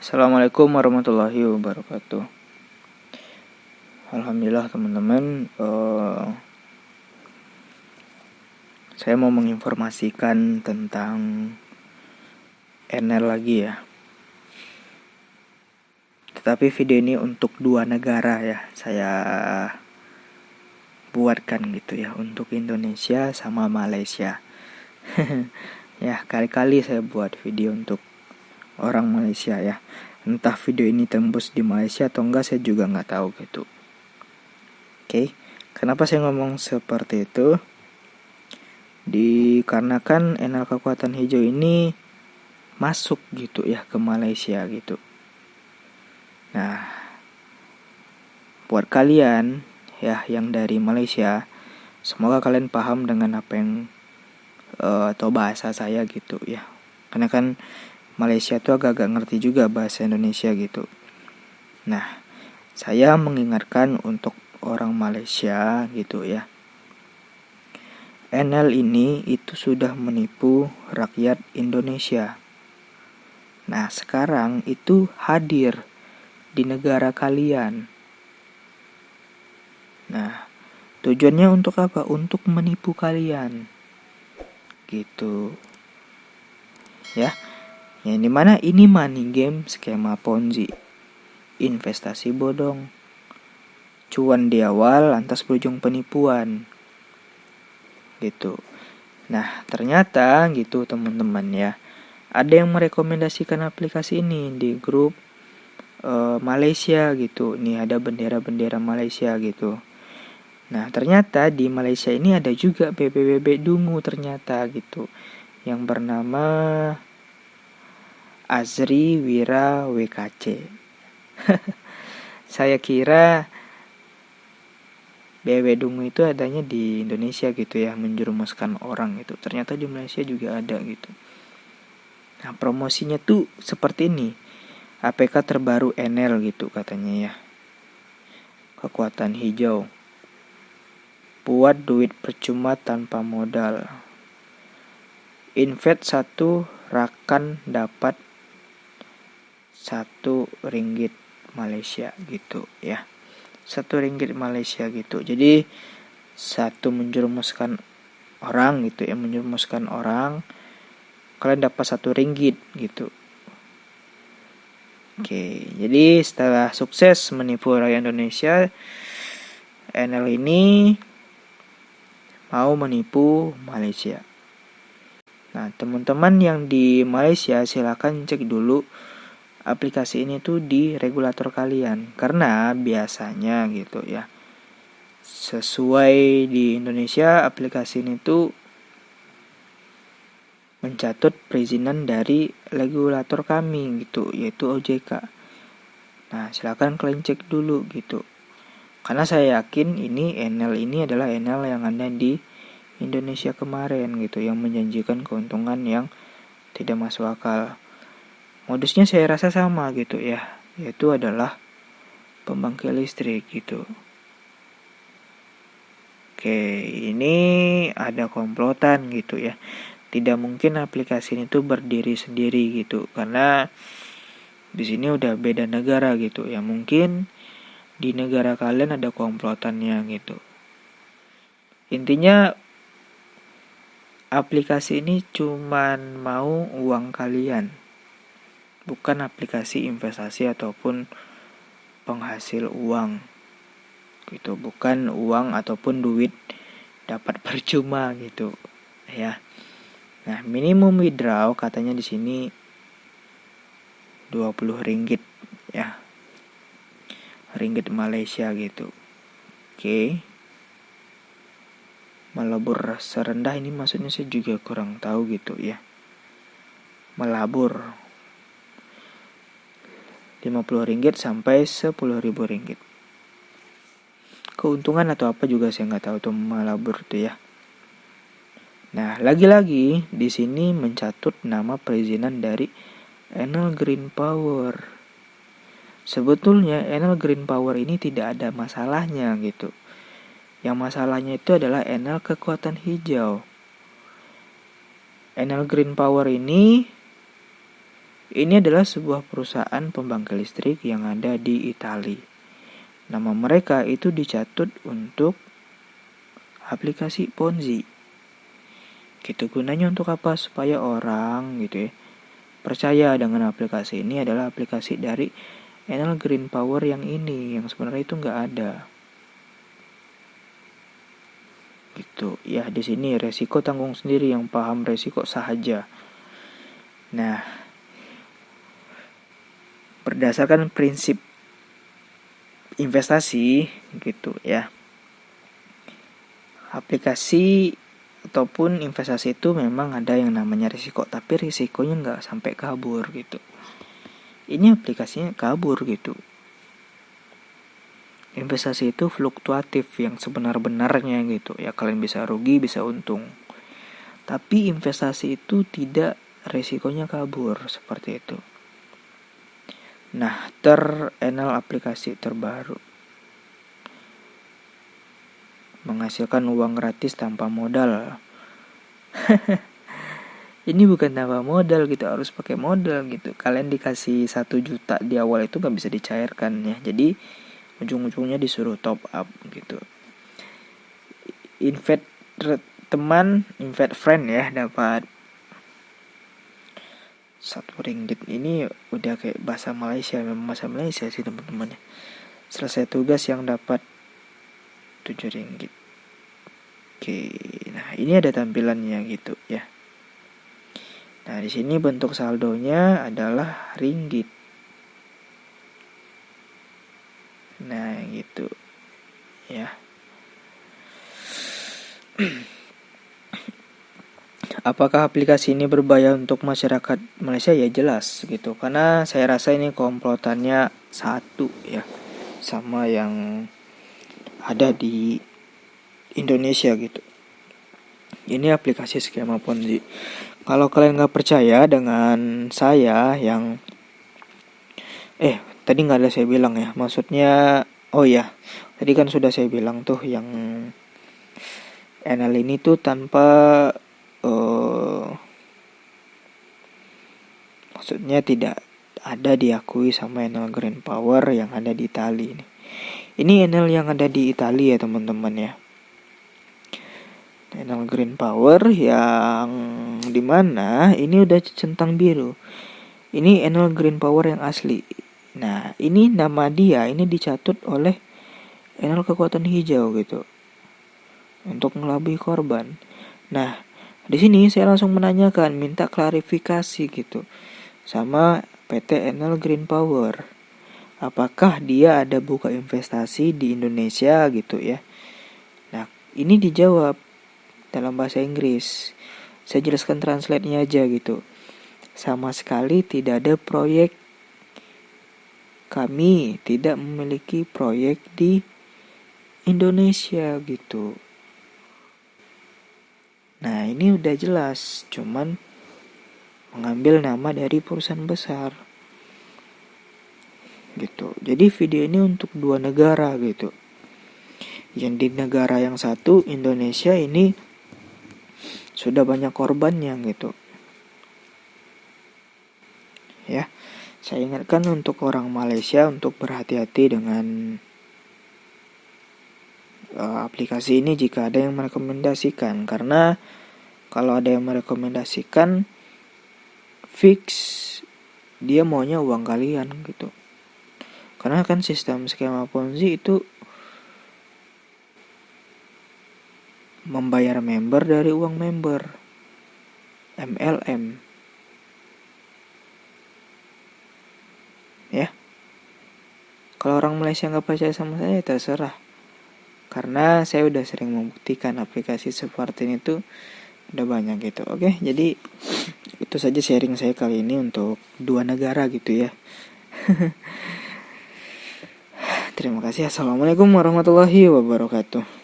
Assalamualaikum warahmatullahi wabarakatuh. Alhamdulillah teman-teman, saya mau menginformasikan tentang NL lagi ya. Tetapi video ini untuk 2 negara ya, saya buatkan gitu ya, untuk Indonesia sama Malaysia. Ya, kali-kali saya buat video untuk orang Malaysia ya. Entah video ini tembus di Malaysia atau enggak, saya juga nggak tahu gitu. Oke, kenapa saya ngomong seperti itu? Dikarenakan NL kekuatan hijau ini masuk gitu ya ke Malaysia gitu. Nah, buat kalian ya yang dari Malaysia, semoga kalian paham dengan apa yang atau bahasa saya gitu ya. Karena kan Malaysia tuh agak-agak ngerti juga bahasa Indonesia gitu. Nah, saya mengingatkan untuk orang Malaysia gitu ya. NL ini itu sudah menipu rakyat Indonesia. Nah, sekarang itu hadir di negara kalian. Nah, tujuannya untuk apa? Untuk menipu kalian. Gitu. Ya. Yang dimana ini money game, skema Ponzi. Investasi bodong. Cuan di awal lantas berujung penipuan. Gitu. Nah, ternyata gitu teman-teman ya. Ada yang merekomendasikan aplikasi ini di grup Malaysia gitu. Nih ada bendera-bendera Malaysia gitu. Nah, ternyata di Malaysia ini ada juga BBWB Dungu ternyata gitu. Yang bernama Azri Wira WKC. Saya kira BBWB Dungu itu adanya di Indonesia gitu ya, menjerumuskan orang gitu. Ternyata di Malaysia juga ada gitu. Nah, promosinya tuh seperti ini. APK terbaru NL gitu katanya ya. Kekuatan hijau. Buat duit percuma tanpa modal. Invest 1 rakan dapat 1 ringgit Malaysia gitu ya. 1 ringgit Malaysia gitu. Jadi satu menjerumuskan orang gitu ya, menjerumuskan orang, kalian dapat 1 ringgit gitu. Oke, jadi setelah sukses menipu rakyat Indonesia, NL ini mau menipu Malaysia. Nah, teman-teman yang di Malaysia silakan cek dulu aplikasi ini tuh di regulator kalian, karena biasanya gitu ya, sesuai di Indonesia aplikasi ini tuh mencatut perizinan dari regulator kami gitu, yaitu OJK. Nah, silakan kalian cek dulu gitu. Karena saya yakin ini NL ini adalah NL yang ada di Indonesia kemarin gitu, yang menjanjikan keuntungan yang tidak masuk akal. Modusnya saya rasa sama gitu ya, yaitu adalah pembangkit listrik gitu. Oke, ini ada komplotan gitu ya. Tidak mungkin aplikasi ini tuh berdiri sendiri gitu, karena di sini udah beda negara gitu ya. Mungkin di negara kalian ada komplotannya gitu. Intinya aplikasi ini cuman mau uang kalian, bukan aplikasi investasi ataupun penghasil uang gitu, bukan uang ataupun duit dapat percuma gitu ya. Nah, minimum withdraw katanya di sini 20 ringgit ya, ringgit Malaysia gitu. Oke. Melabur serendah ini maksudnya saya juga kurang tahu gitu ya. Melabur 50 ringgit sampai 10.000 ringgit. Keuntungan atau apa juga saya nggak tahu tuh melabur tuh ya. Nah, lagi-lagi di sini mencatut nama perizinan dari Enel Green Power. Sebetulnya Enel Green Power ini tidak ada masalahnya gitu. Yang masalahnya itu adalah Enel kekuatan hijau. Enel Green Power ini Ini adalah sebuah perusahaan pembangkit listrik yang ada di Italia. Nama mereka itu dicatut untuk aplikasi Ponzi. Gitu, gunanya untuk apa? Supaya orang gitu ya percaya dengan aplikasi ini adalah aplikasi dari Enel Green Power yang ini, yang sebenarnya itu nggak ada. Gitu ya, di sini resiko tanggung sendiri, yang paham resiko sahaja. Nah, berdasarkan prinsip investasi gitu ya, aplikasi ataupun investasi itu memang ada yang namanya risiko, tapi risikonya nggak sampai kabur gitu. Ini aplikasinya kabur gitu. Investasi itu fluktuatif yang sebenar-benarnya gitu ya, kalian bisa rugi bisa untung. Tapi investasi itu tidak risikonya kabur seperti itu. Nah, Enel aplikasi terbaru menghasilkan uang gratis tanpa modal. Ini bukan tanpa modal gitu, harus pakai modal gitu. Kalian dikasih 1 juta di awal itu gak bisa dicairkan ya. Jadi ujung-ujungnya disuruh top up gitu. Invite teman, invite friend ya, dapat 1 ringgit. Ini udah kayak bahasa Malaysia, memang bahasa Malaysia sih teman-teman ya. Selesai tugas yang dapat 7 ringgit. Oke, nah ini ada tampilannya gitu ya. Nah, di sini bentuk saldonya adalah ringgit. Nah, gitu. Ya. Apakah aplikasi ini berbahaya untuk masyarakat Malaysia? Ya jelas gitu. Karena saya rasa ini komplotannya satu ya, sama yang ada di Indonesia gitu. Ini aplikasi skema Ponzi. Kalau kalian nggak percaya dengan saya yang tadi nggak ada saya bilang ya, maksudnya tadi kan sudah saya bilang tuh yang Enel ini tuh tanpa maksudnya tidak ada diakui sama Enel Green Power yang ada di Italia ini. Ini Enel yang ada di Italia ya teman-teman ya. Enel Green Power yang dimana ini udah centang biru. Ini Enel Green Power yang asli. Nah, ini nama dia ini dicatut oleh Enel kekuatan hijau gitu, untuk ngelabui korban. Nah, di sini saya langsung menanyakan, minta klarifikasi gitu sama PT Enel Green Power. Apakah dia ada buka investasi di Indonesia gitu ya? Nah, ini dijawab dalam bahasa Inggris. Saya jelaskan translate-nya aja gitu. Sama sekali tidak ada proyek. Kami tidak memiliki proyek di Indonesia gitu. Nah, ini udah jelas, cuman mengambil nama dari perusahaan besar gitu. Jadi video ini untuk 2 negara gitu. Yang di negara yang satu, Indonesia, ini sudah banyak korbannya gitu. Ya, saya ingatkan untuk orang Malaysia untuk berhati-hati dengan aplikasi ini jika ada yang merekomendasikan. Karena kalau ada yang merekomendasikan, fix dia maunya uang kalian gitu. Karena kan sistem skema Ponzi itu membayar member dari uang member, MLM. Ya, kalau orang Malaysia nggak percaya sama saya, terserah. Karena saya udah sering membuktikan aplikasi seperti ini tuh udah banyak gitu. Oke, jadi itu saja sharing saya kali ini untuk 2 negara gitu ya. Terima kasih. Assalamualaikum warahmatullahi wabarakatuh.